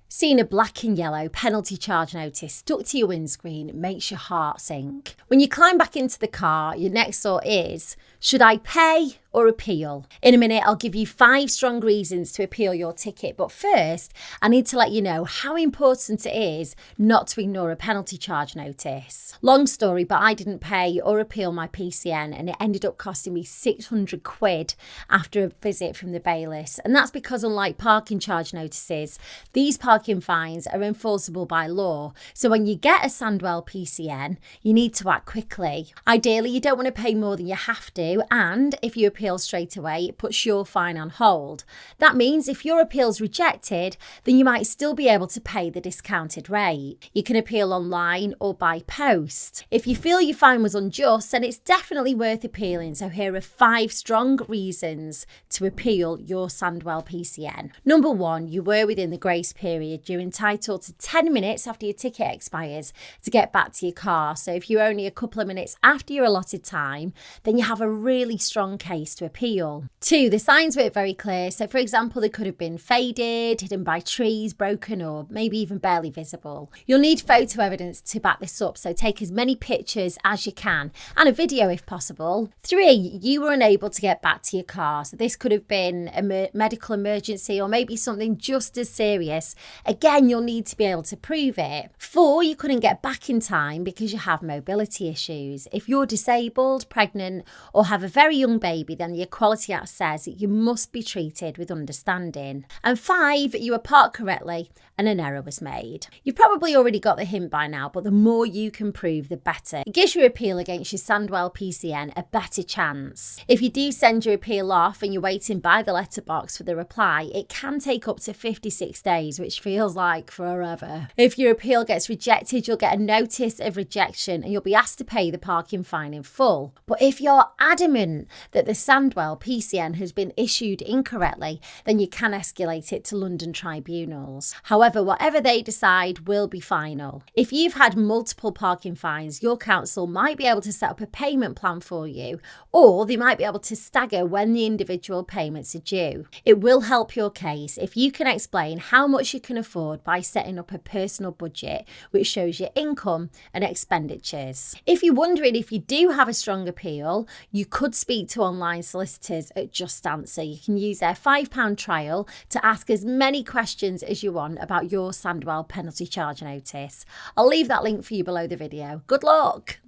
Seeing a black and yellow penalty charge notice stuck to your windscreen makes your heart sink. When you climb back into the car, your next thought is, should I pay or appeal? In a minute, I'll give you 5 strong reasons to appeal your ticket. But first, I need to let you know how important it is not to ignore a penalty charge notice. Long story, but I didn't pay or appeal my PCN and it ended up costing me £600 after a visit from the bailiffs. And that's because unlike parking charge notices, these parking fines are enforceable by law. So when you get a Sandwell PCN, you need to act quickly. Ideally, you don't want to pay more than you have to, and if you appeal straight away, it puts your fine on hold. That means if your appeal's rejected, then you might still be able to pay the discounted rate. You can appeal online or by post. If you feel your fine was unjust, then it's definitely worth appealing. So here are 5 strong reasons to appeal your Sandwell PCN. Number 1, you were within the grace period. You're entitled to 10 minutes after your ticket expires to get back to your car. So if you're only a couple of minutes after your allotted time, then you have a really strong case to appeal. 2, the signs were very clear. So for example, they could have been faded, hidden by trees, broken, or maybe even barely visible. You'll need photo evidence to back this up, so take as many pictures as you can and a video if possible. 3, you were unable to get back to your car. So this could have been a medical emergency or maybe something just as serious. Again, you'll need to be able to prove it. 4, you couldn't get back in time because you have mobility issues. If you're disabled, pregnant, or have a very young baby, then the Equality Act says that you must be treated with understanding. And 5, you were parked correctly and an error was made. You've probably already got the hint by now, but the more you can prove, the better. It gives your appeal against your Sandwell PCN a better chance. If you do send your appeal off and you're waiting by the letterbox for the reply, it can take up to 56 days, which feels like forever. If your appeal gets rejected, you'll get a notice of rejection and you'll be asked to pay the parking fine in full. But if you're adamant that the Sandwell PCN has been issued incorrectly, then you can escalate it to London tribunals. However, whatever they decide will be final. If you've had multiple parking fines, your council might be able to set up a payment plan for you, or they might be able to stagger when the individual payments are due. It will help your case if you can explain how much you can afford by setting up a personal budget which shows your income and expenditures. If you're wondering if you do have a strong appeal, you could speak to online solicitors at JustAnswer. You can use their £5 trial to ask as many questions as you want about your Sandwell penalty charge notice. I'll leave that link for you below the video. Good luck!